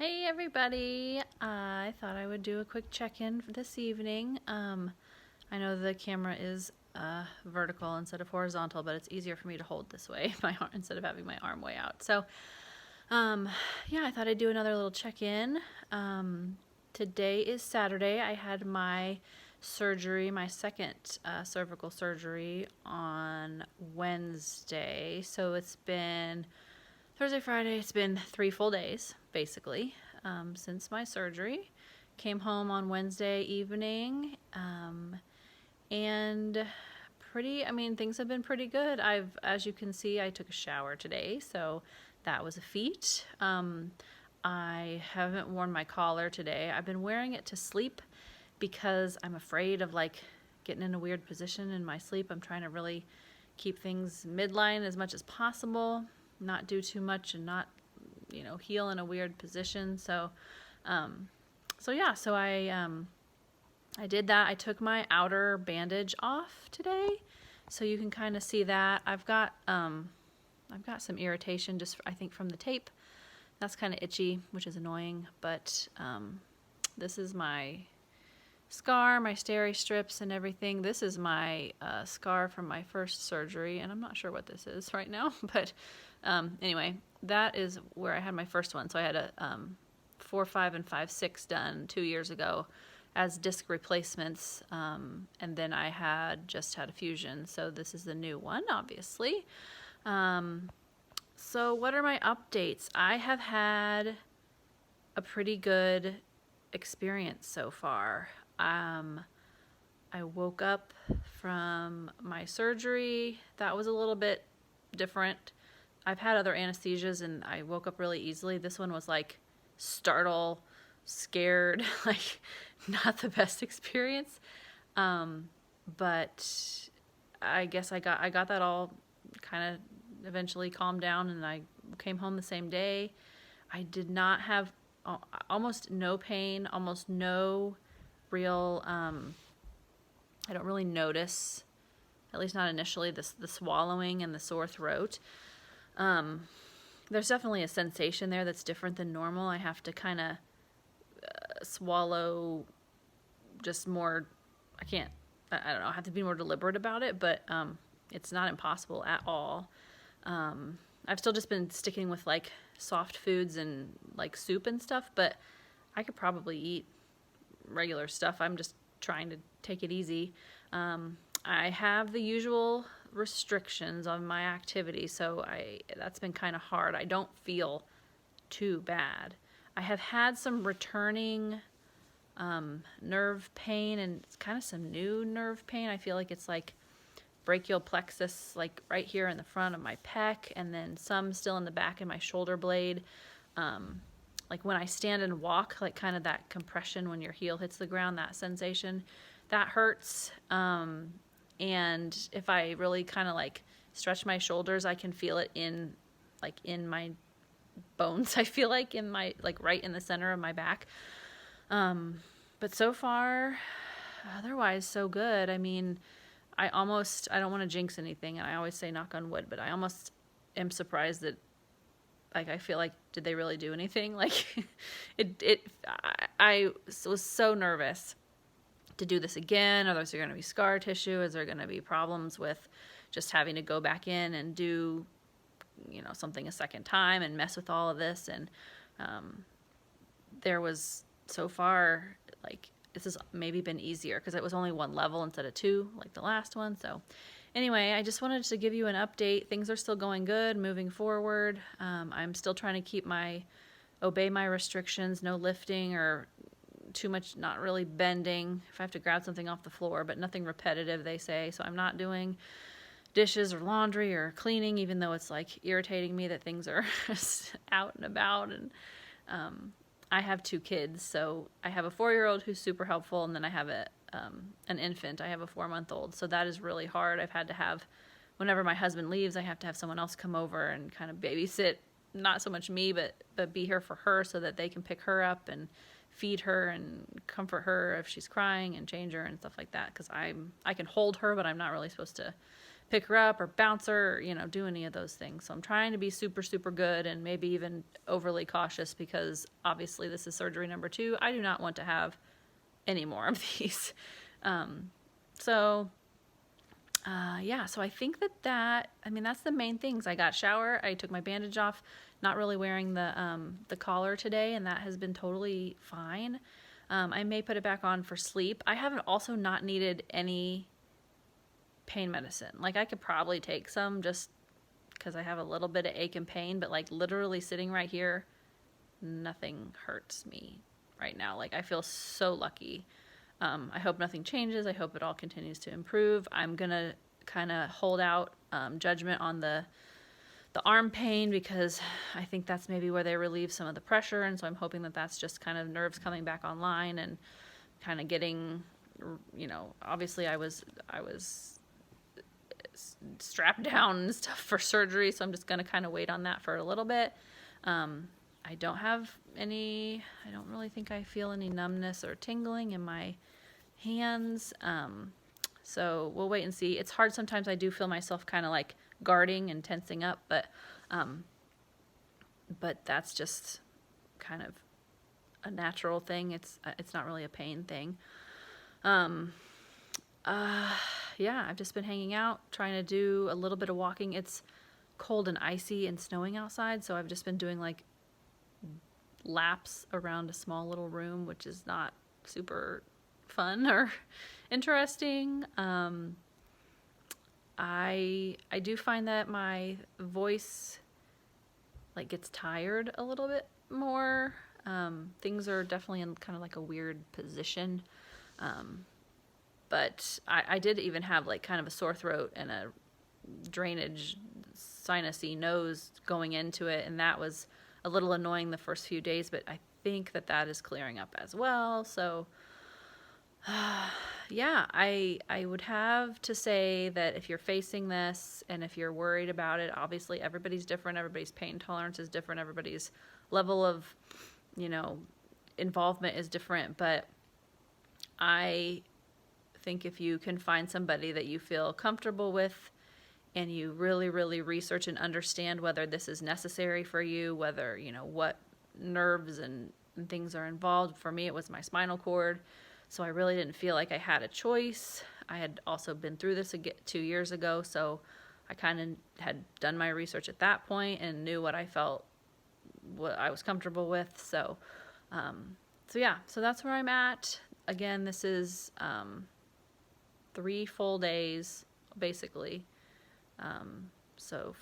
Hey everybody, I thought I would do a quick check-in for this evening. I know the camera is vertical instead of horizontal, but it's easier for me to hold this way instead of having my arm way out. So yeah, I thought I'd do another little check-in. Today is Saturday. I had my surgery, my second cervical surgery on Wednesday. So it's been Thursday, Friday, it's been 3 full days, basically, since my surgery. Came home on Wednesday evening, and things have been pretty good. As you can see, I took a shower today, so that was a feat. I haven't worn my collar today. I've been wearing it to sleep because I'm afraid of getting in a weird position in my sleep. I'm trying to really keep things midline as much as possible, not do too much and not, heal in a weird position. So I did that. I took my outer bandage off today, so you can kind of see that. I've got some irritation I think from the tape. That's kind of itchy, which is annoying, but this is my scar, my steri strips and everything. This is my scar from my first surgery, and I'm not sure what this is right now, but anyway, that is where I had my first one. So I had a 4-5 and 5-6 done 2 years ago as disc replacements, and then I just had a fusion. So this is the new one, obviously. So what are my updates? I have had a pretty good experience so far. I woke up from my surgery. That was a little bit different. I've had other anesthesias and I woke up really easily. This one was startle, scared, not the best experience. But I guess I got that all kind of eventually calmed down, and I came home the same day. I did not have almost no pain, almost no real, I don't really notice, at least not initially, the swallowing and the sore throat. There's definitely a sensation there that's different than normal. I have to kind of swallow just more. I don't know, I have to be more deliberate about it, but it's not impossible at all. I've still just been sticking with soft foods and soup and stuff, but I could probably eat regular stuff. I'm just trying to take it easy. I have the usual restrictions on my activity, so that's been kind of hard. I don't feel too bad. I have had some returning nerve pain, and it's kind of some new nerve pain. I feel like it's brachial plexus, right here in the front of my pec, and then some still in the back of my shoulder blade. When I stand and walk, kind of that compression when your heel hits the ground, that sensation, that hurts. And if I really kind of stretch my shoulders, I can feel it in my bones. I feel in my, right in the center of my back. But so far, otherwise so good. I mean, I don't want to jinx anything, and I always say knock on wood, but I almost am surprised that I feel did they really do anything? I was so nervous to do this again. Are there going to be scar tissue? Is there going to be problems with just having to go back in and do, something a second time and mess with all of this? And there was, so far, this has maybe been easier because it was only one level instead of two, like the last one. So anyway, I just wanted to give you an update. Things are still going good, moving forward. I'm still trying to obey my restrictions, no lifting or too much, not really bending if I have to grab something off the floor, but nothing repetitive, they say. So I'm not doing dishes or laundry or cleaning, even though it's irritating me that things are out and about. And I have 2 kids, so I have a 4-year-old who's super helpful, and then I have an infant. I have a 4-month-old, so that is really hard. I've had to have, whenever my husband leaves, I have to have someone else come over and kind of babysit, not so much me, but be here for her so that they can pick her up and feed her and comfort her if she's crying and change her and stuff like that, because I can hold her, but I'm not really supposed to pick her up or bounce her, or, do any of those things. So I'm trying to be super, super good and maybe even overly cautious because obviously this is surgery number 2. I do not want to have any more of these. So I think that's the main things. I got shower. I took my bandage off, not really wearing the collar today, and that has been totally fine. I may put it back on for sleep. I haven't also not needed any pain medicine. Like, I could probably take some just because I have a little bit of ache and pain, but like literally sitting right here, nothing hurts me right now. Like, I feel so lucky. I hope nothing changes. I hope it all continues to improve. I'm gonna kind of hold out judgment on the arm pain because I think that's maybe where they relieve some of the pressure, and so I'm hoping that that's just kind of nerves coming back online and kind of getting, obviously I was strapped down and stuff for surgery, so I'm just going to kind of wait on that for a little bit. I don't really think I feel any numbness or tingling in my hands, so we'll wait and see. It's hard sometimes. I do feel myself kind of like guarding and tensing up, but that's just kind of a natural thing. It's not really a pain thing. I've just been hanging out, trying to do a little bit of walking. It's cold and icy and snowing outside, so I've just been doing like laps around a small little room, which is not super fun or interesting. I do find that my voice like gets tired a little bit more. Things are definitely in kind of like a weird position. But I did even have like kind of a sore throat and a drainage sinusy nose going into it, and that was a little annoying the first few days, but I think that is clearing up as well. So I would have to say that if you're facing this and if you're worried about it, obviously everybody's different, everybody's pain tolerance is different, everybody's level of involvement is different, but I think if you can find somebody that you feel comfortable with and you really, really research and understand whether this is necessary for you, whether, what nerves and things are involved. For me, it was my spinal cord, so I really didn't feel like I had a choice. I had also been through this 2 years ago, so I kind of had done my research at that point and knew what I felt, what I was comfortable with. So that's where I'm at. Again, this is 3 full days, basically. So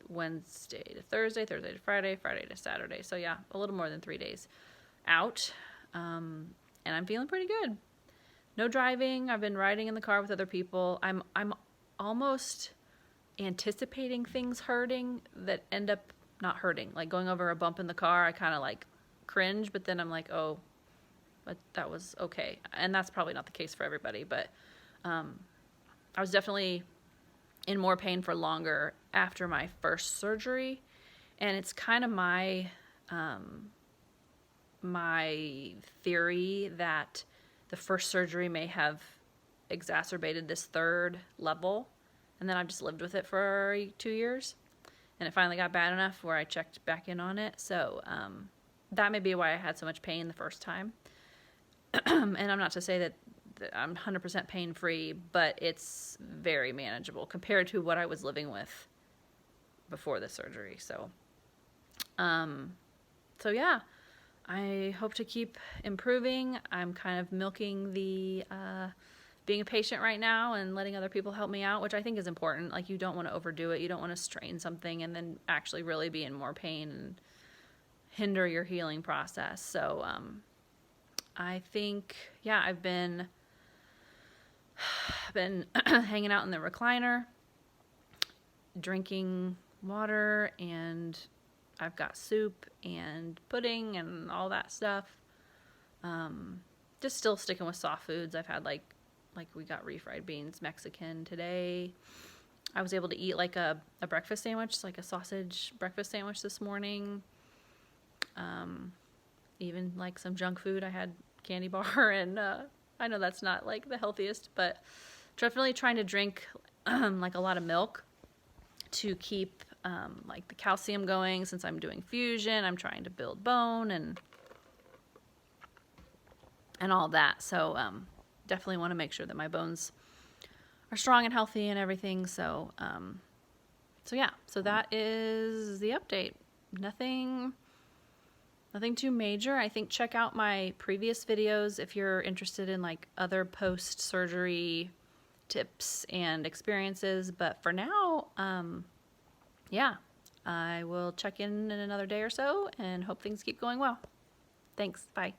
Wednesday to Thursday, Thursday to Friday, Friday to Saturday. So yeah, a little more than 3 days out. And I'm feeling pretty good. No driving. I've been riding in the car with other people. I'm almost anticipating things hurting that end up not hurting. Like going over a bump in the car, I kind of like cringe, but then I'm like, oh, but that was okay. And that's probably not the case for everybody, but I was definitely in more pain for longer after my first surgery, and it's kind of my theory that the first surgery may have exacerbated this third level, and then I've just lived with it for 2 years, and it finally got bad enough where I checked back in on it. So that may be why I had so much pain the first time. And I'm not to say that I'm 100% pain-free, but it's very manageable compared to what I was living with before the surgery. So yeah, I hope to keep improving. I'm kind of milking the being a patient right now and letting other people help me out, which I think is important. Like, you don't want to overdo it. You don't want to strain something and then actually really be in more pain and hinder your healing process. So I think, yeah, I've been hanging out in the recliner, drinking water, and I've got soup and pudding and all that stuff. Just still sticking with soft foods. I've had like we got refried beans Mexican today. I was able to eat like a breakfast sandwich, like a sausage breakfast sandwich this morning. Even like some junk food. I had candy bar, and I know that's not like the healthiest, but definitely trying to drink like a lot of milk to keep like the calcium going. Since I'm doing fusion, I'm trying to build bone and all that. So definitely want to make sure that my bones are strong and healthy and everything. So yeah, so that is the update. Nothing too major. I think check out my previous videos if you're interested in like other post-surgery tips and experiences. But for now, yeah, I will check in another day or so and hope things keep going well. Thanks. Bye.